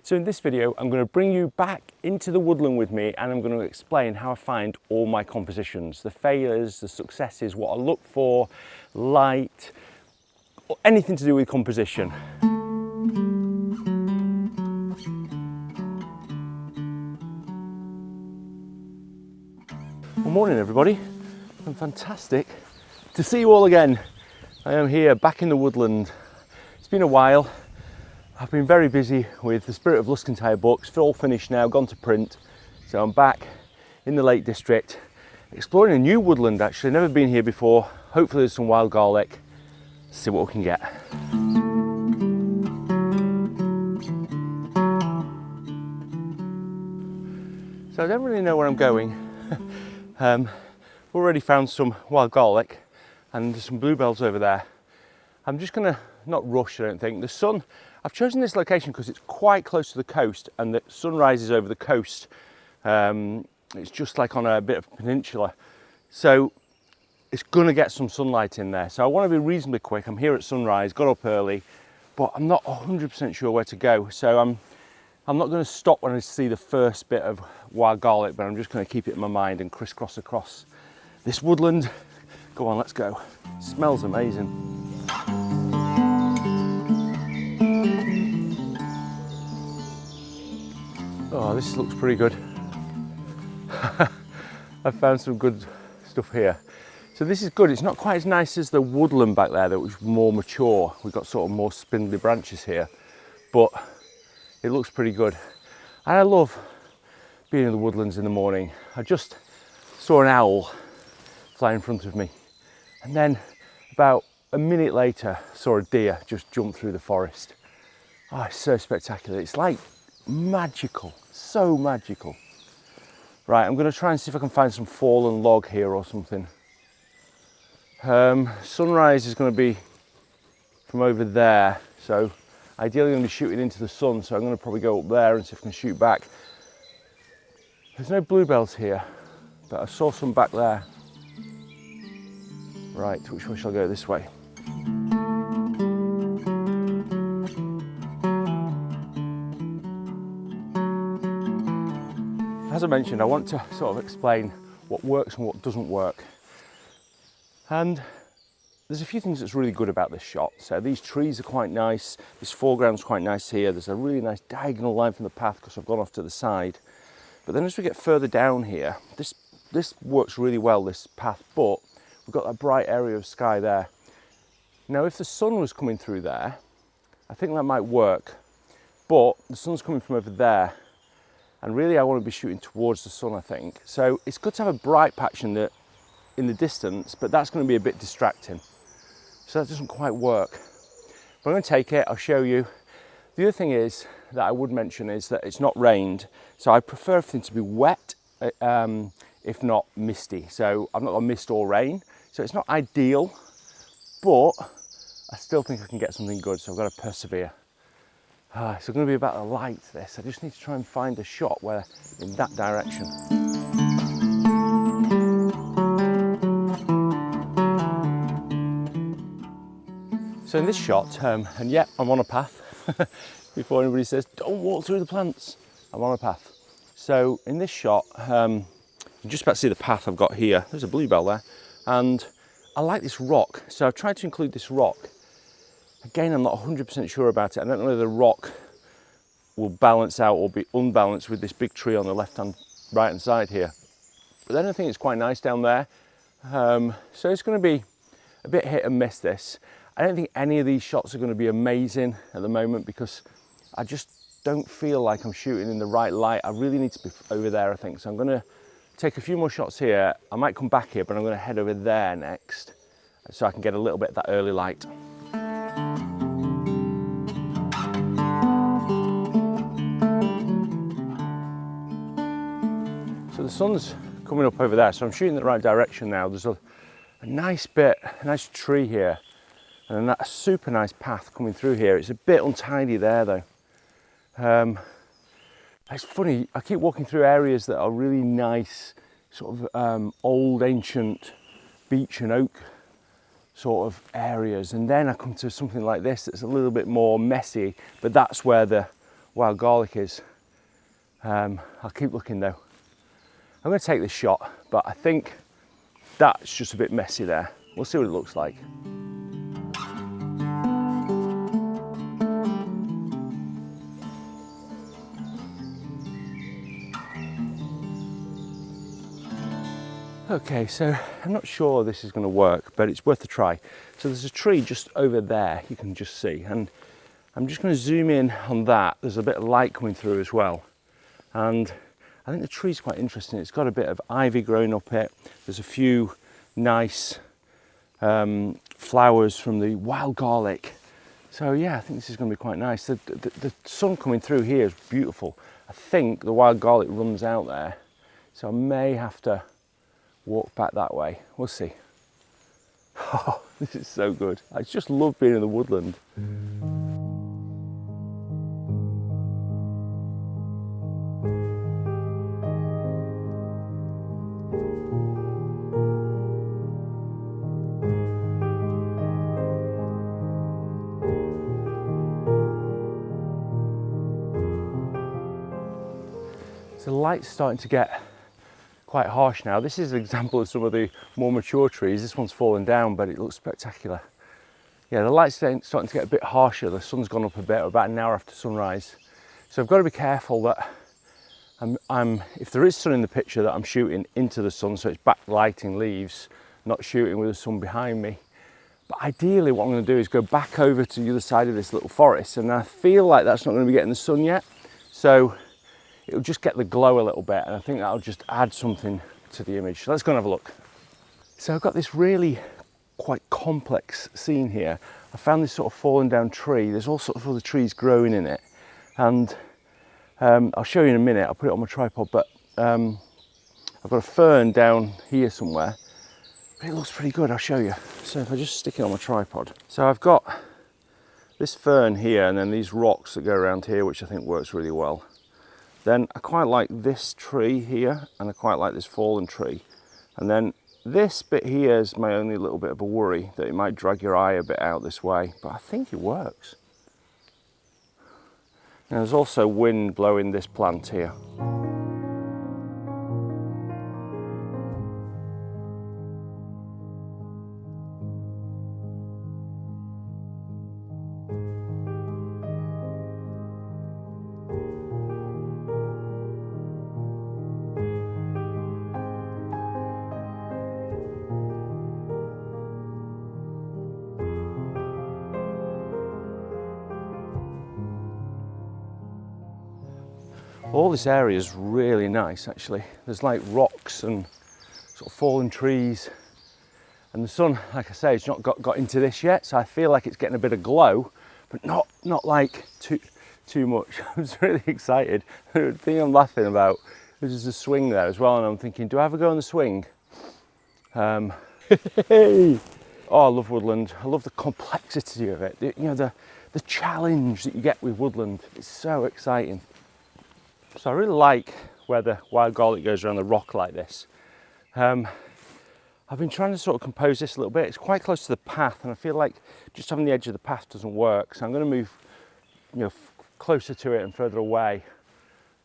So in this video, I'm going to bring you back into the woodland with me, and I'm going to explain how I find all my compositions, the failures, the successes, what I look for, light, or anything to do with composition. Good morning everybody, and fantastic to see you all again. I am here back in the woodland. It's been a while. I've been very busy with the Spirit of Luscantire books, all finished now, gone to print. So I'm back in the Lake District, exploring a new woodland actually, never been here before. Hopefully there's some wild garlic, see what we can get. So I don't really know where I'm going. We've already found some wild garlic and there's some bluebells over there. I'm just gonna not rush, I don't think. The sun, I've chosen this location because it's quite close to the coast and the sun rises over the coast. It's just like on a bit of a peninsula. So it's gonna get some sunlight in there. So I wanna be reasonably quick. I'm here at sunrise, got up early, but I'm not 100% sure where to go. So I'm not gonna stop when I see the first bit of wild garlic, but I'm just gonna keep it in my mind and crisscross across this woodland. Go on, let's go. It smells amazing. Oh, this looks pretty good. I've found some good stuff here. So this is good. It's not quite as nice as the woodland back there that was more mature. We've got sort of more spindly branches here, but it looks pretty good. And I love being in the woodlands in the morning. I just saw an owl fly in front of me. And then about a minute later, saw a deer just jump through the forest. Oh, it's so spectacular. It's like magical, so magical. Right, I'm gonna try and see if I can find some fallen log here or something. Sunrise is gonna be from over there. So ideally I'm gonna be shooting into the sun. So I'm gonna probably go up there and see if I can shoot back. There's no bluebells here, but I saw some back there. Right, which way shall I go? This way. As I mentioned, I want to sort of explain what works and what doesn't work. And there's a few things that's really good about this shot. So these trees are quite nice. This foreground's quite nice here. There's a really nice diagonal line from the path because I've gone off to the side. But then as we get further down here, this works really well, this path, but we've got that bright area of sky there. Now, if the sun was coming through there, I think that might work, but the sun's coming from over there, and really I want to be shooting towards the sun, I think. So it's good to have a bright patch in the distance, but that's going to be a bit distracting. So that doesn't quite work. But I'm going to take it, I'll show you. The other thing is that I would mention is that it's not rained, so I prefer everything to be wet, if not misty. So I've not got mist or rain, so it's not ideal, but I still think I can get something good, so I've got to persevere. It's going to be about the light, this. I just need to try and find a shot where in that direction. So in this shot, and yep, I'm on a path. Before anybody says, don't walk through the plants, I'm on a path. So in this shot, you're just about to see the path I've got here. There's a bluebell there. And I like this rock. So I've tried to include this rock. Again, I'm not 100% sure about it. I don't know whether the rock will balance out or be unbalanced with this big tree on the right hand side here. But then I think it's quite nice down there. So it's going to be a bit hit and miss this. I don't think any of these shots are going to be amazing at the moment because I just don't feel like I'm shooting in the right light. I really need to be over there, I think. So I'm going to take a few more shots here. I might come back here, but I'm going to head over there next so I can get a little bit of that early light. So the sun's coming up over there, so I'm shooting in the right direction now. There's a nice bit, a nice tree here, and a super nice path coming through here. It's a bit untidy there though. It's funny, I keep walking through areas that are really nice, sort of old ancient beech and oak sort of areas, and then I come to something like this that's a little bit more messy, but that's where the wild garlic is. I'll keep looking though. I'm going to take this shot, but I think that's just a bit messy there. We'll see what it looks like. Okay, so I'm not sure this is going to work, but it's worth a try. So there's a tree just over there, you can just see, and I'm just going to zoom in on that. There's a bit of light coming through as well, and I think the tree's quite interesting. It's got a bit of ivy growing up it. There's a few nice flowers from the wild garlic. So yeah, I think this is going to be quite nice. The sun coming through here is beautiful. I think the wild garlic runs out there, so I may have to walk back that way. We'll see. Oh, this is so good. I just love being in the woodland. So the light's starting to get quite harsh now. This is an example of some of the more mature trees. This one's fallen down, but it looks spectacular. Yeah, the light's starting to get a bit harsher. The sun's gone up a bit, about an hour after sunrise. So I've got to be careful that if there is sun in the picture, that I'm shooting into the sun, so it's backlighting leaves, not shooting with the sun behind me. But ideally what I'm going to do is go back over to the other side of this little forest, and I feel like that's not going to be getting the sun yet. So it'll just get the glow a little bit, and I think that'll just add something to the image. So let's go and have a look. So I've got this really quite complex scene here. I found this sort of fallen down tree. There's all sorts of other trees growing in it, and I'll show you in a minute. I'll put it on my tripod, but I've got a fern down here somewhere. But it looks pretty good, I'll show you. So if I just stick it on my tripod. So I've got this fern here, and then these rocks that go around here, which I think works really well. Then I quite like this tree here, and I quite like this fallen tree. And then this bit here is my only little bit of a worry, that it might drag your eye a bit out this way, but I think it works. And there's also wind blowing this plant here. All this area is really nice actually. There's like rocks and sort of fallen trees, and the sun, like I say, it's not got into this yet, so I feel like it's getting a bit of glow, but not like too much. I'm just really excited. The thing I'm laughing about is there's a swing there as well, and I'm thinking, do I ever go on the swing? Oh, I love woodland. I love the complexity of it. You know, the challenge that you get with woodland. It's so exciting. So I really like where the wild garlic goes around the rock like this. I've been trying to sort of compose this a little bit. It's quite close to the path, and I feel like just having the edge of the path doesn't work. So I'm going to move, you know, closer to it and further away.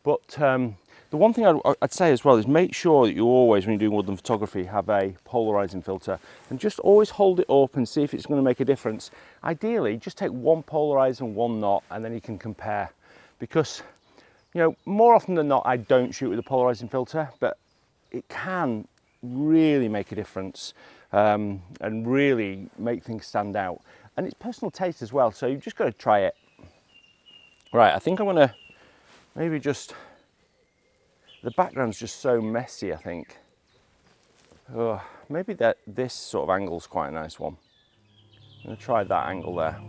But the one thing I'd say as well is make sure that you always, when you're doing woodland photography, have a polarizing filter, and just always hold it up and see if it's going to make a difference. Ideally, just take one polarizer and one not, and then you can compare. Because, you know, more often than not, I don't shoot with a polarizing filter, but it can really make a difference and really make things stand out. And it's personal taste as well, so you've just got to try it. Right, I think I'm going to maybe just, the background's just so messy, I think. Oh, maybe this sort of angle's quite a nice one. I'm going to try that angle there.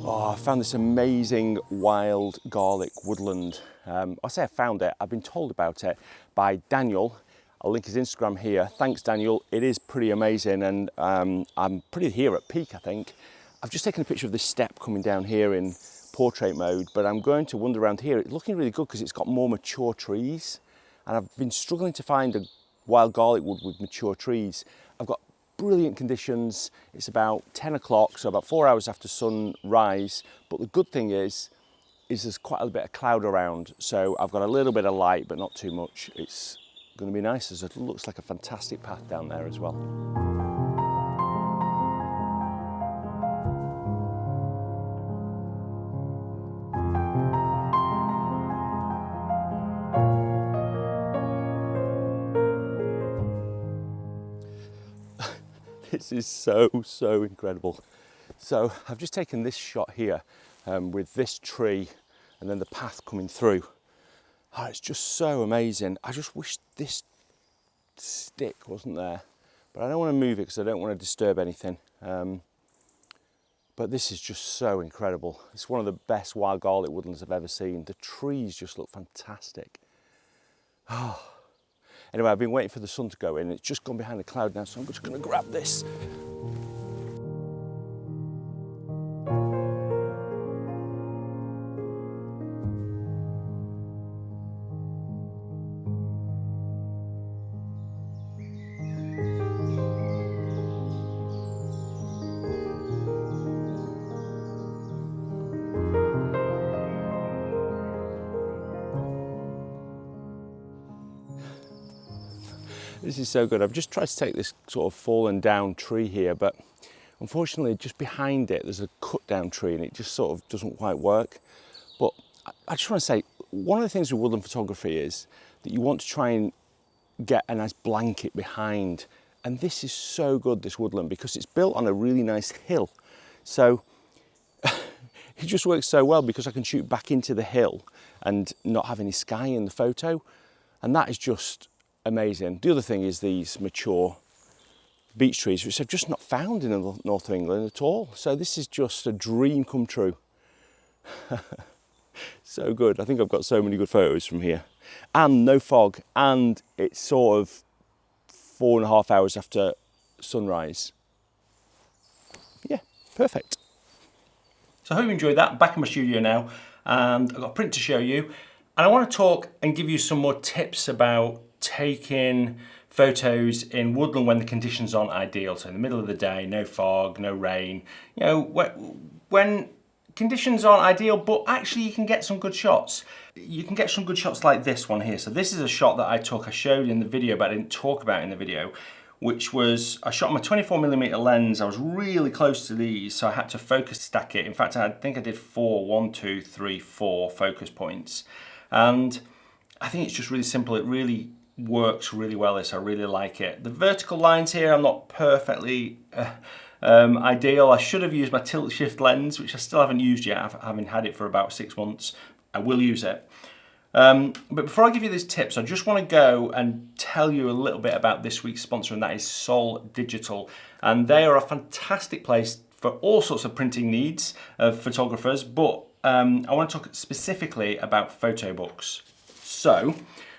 I found this amazing wild garlic woodland. I say I found it, I've been told about it by Daniel. I'll link his Instagram here. Thanks, Daniel. It is pretty amazing, and I'm pretty here at peak, I think. I've just taken a picture of this step coming down here in portrait mode, but I'm going to wander around here. It's looking really good because it's got more mature trees, and I've been struggling to find a wild garlic wood with mature trees. I've got brilliant conditions. It's about 10 o'clock, so about 4 hours after sunrise, but the good thing is there's quite a bit of cloud around, so I've got a little bit of light, but not too much. It's going to be nice. It looks like a fantastic path down there as well. This is so incredible. So I've just taken this shot here with this tree and then the path coming through. Oh, it's just so amazing. I just wish this stick wasn't there, but I don't want to move it because I don't want to disturb anything. But this is just so incredible. It's one of the best wild garlic woodlands I've ever seen. The trees just look fantastic. Oh. Anyway, I've been waiting for the sun to go in. It's just gone behind the cloud now, so I'm just going to grab this. This is so good. I've just tried to take this sort of fallen down tree here, but unfortunately just behind it there's a cut down tree and it just sort of doesn't quite work. But I just want to say, one of the things with woodland photography is that you want to try and get a nice blanket behind. And this is so good, this woodland, because it's built on a really nice hill. So it just works so well because I can shoot back into the hill and not have any sky in the photo. And that is just amazing. The other thing is these mature beech trees, which I've just not found in the north of England at all. So this is just a dream come true. So good. I think I've got so many good photos from here. And no fog, and it's sort of 4.5 hours after sunrise. Yeah, perfect. So I hope you enjoyed that. I'm back in my studio now, and I've got a print to show you. And I want to talk and give you some more tips about taking photos in woodland when the conditions aren't ideal. So in the middle of the day, no fog, no rain, you know, when conditions aren't ideal, but actually you can get some good shots. You can get some good shots like this one here. So this is a shot that I took, I showed in the video, but I didn't talk about in the video, which was, I shot my 24mm lens. I was really close to these, so I had to focus stack it. In fact, I think I did 4 focus points. And I think it's just really simple. It really works really well, this. I really like it. The vertical lines here are not perfectly ideal. I should have used my tilt shift lens, which I still haven't used yet, having had it for about 6 months. I will use it. But before I give you these tips, I just want to go and tell you a little bit about this week's sponsor, and that is SAAL Digital. And they are a fantastic place for all sorts of printing needs of photographers, but I want to talk specifically about photo books. So,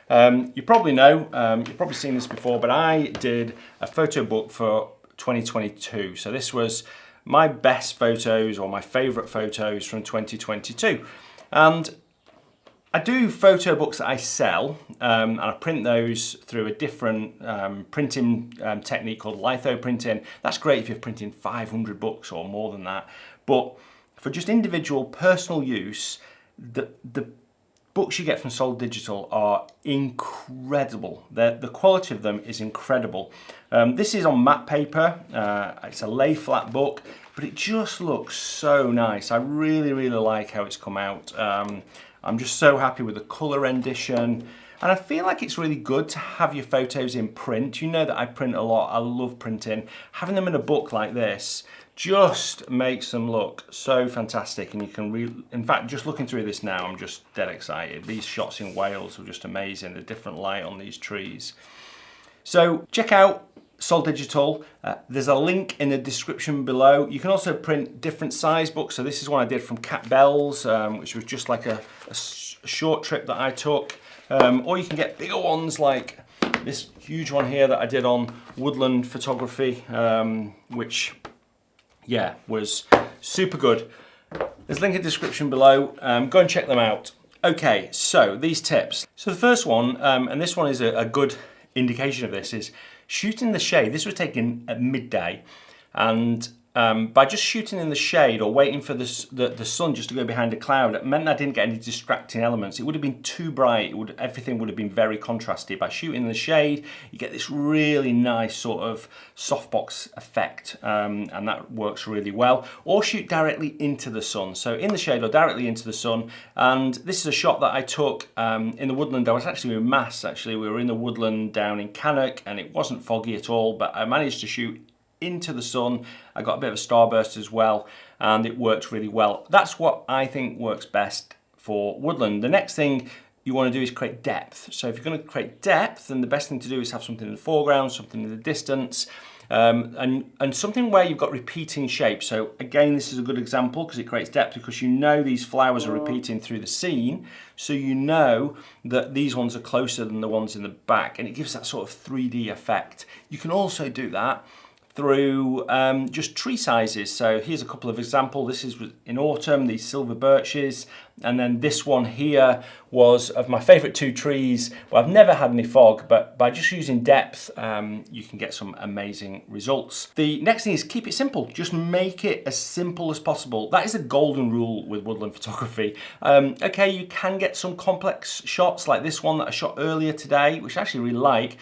you probably know, you've probably seen this before, but I did a photo book for 2022. So this was my best photos or my favorite photos from 2022. And I do photo books that I sell, and I print those through a different printing technique called litho printing. That's great if you're printing 500 books or more than that. But for just individual personal use, the books you get from SAAL Digital are incredible. The quality of them is incredible. This is on matte paper. It's a lay flat book, but it just looks so nice. I really, really like how it's come out. I'm just so happy with the colour rendition. And I feel like it's really good to have your photos in print. You know that I print a lot. I love printing. Having them in a book like this just makes them look so fantastic. And you can in fact, just looking through this now, I'm just dead excited. These shots in Wales are just amazing. The different light on these trees. So check out SAAL Digital. There's a link in the description below. You can also print different size books. So this is one I did from Cat Bells, which was just like a short trip that I took. Or you can get bigger ones like this huge one here that I did on woodland photography, which, yeah, was super good. There's a link in the description below. Go and check them out. Okay, so these tips. So the first one, and this one is a good indication of this, is shoot in the shade. This was taken at midday, and by just shooting in the shade or waiting for the sun just to go behind a cloud, it meant I didn't get any distracting elements. It would have been too bright. Everything would have been very contrasty. By shooting in the shade, you get this really nice sort of softbox effect, and that works really well. Or shoot directly into the sun. So in the shade or directly into the sun. And this is a shot that I took in the woodland. I was actually with Mass, actually. We were in the woodland down in Cannock, and it wasn't foggy at all, but I managed to shoot into the sun. I got a bit of a starburst as well, and it worked really well. That's what I think works best for woodland. The next thing you want to do is create depth. So if you're going to create depth, then the best thing to do is have something in the foreground, something in the distance, and something where you've got repeating shapes. So again, this is a good example because it creates depth, because you know these flowers are repeating through the scene, so you know that these ones are closer than the ones in the back, and it gives that sort of 3D effect. You can also do that through just tree sizes. So here's a couple of examples. This is in autumn, these silver birches, and then this one here was of my favorite two trees. Well, I've never had any fog, but by just using depth, you can get some amazing results. The next thing is keep it simple. Just make it as simple as possible. That is a golden rule with woodland photography. Okay, you can get some complex shots like this one that I shot earlier today, which I actually really like.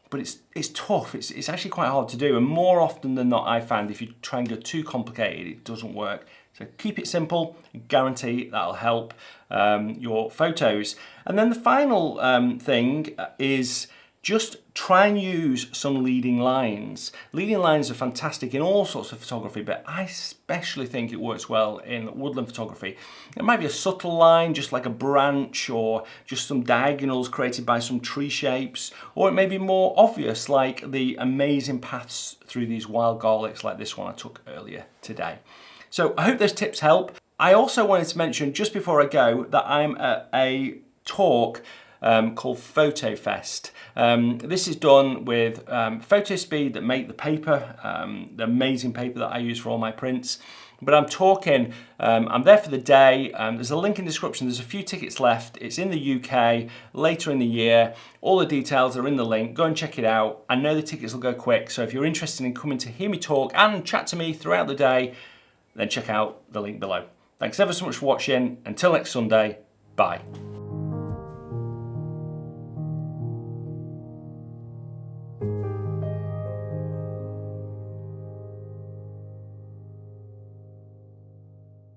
But it's tough, it's actually quite hard to do, and more often than not I found if you try and go too complicated, it doesn't work. So keep it simple, guarantee that'll help your photos. And then the final thing is just try and use some leading lines. Leading lines are fantastic in all sorts of photography, but I especially think it works well in woodland photography. It might be a subtle line, just like a branch, or just some diagonals created by some tree shapes, or it may be more obvious, like the amazing paths through these wild garlics like this one I took earlier today. So I hope those tips help. I also wanted to mention just before I go that I'm at a talk called Photo Fest. This is done with PhotoSpeed that make the paper, the amazing paper that I use for all my prints. But I'm talking, I'm there for the day. There's a link in the description. There's a few tickets left. It's in the UK later in the year. All the details are in the link. Go and check it out. I know the tickets will go quick. So if you're interested in coming to hear me talk and chat to me throughout the day, then check out the link below. Thanks ever so much for watching. Until next Sunday, bye.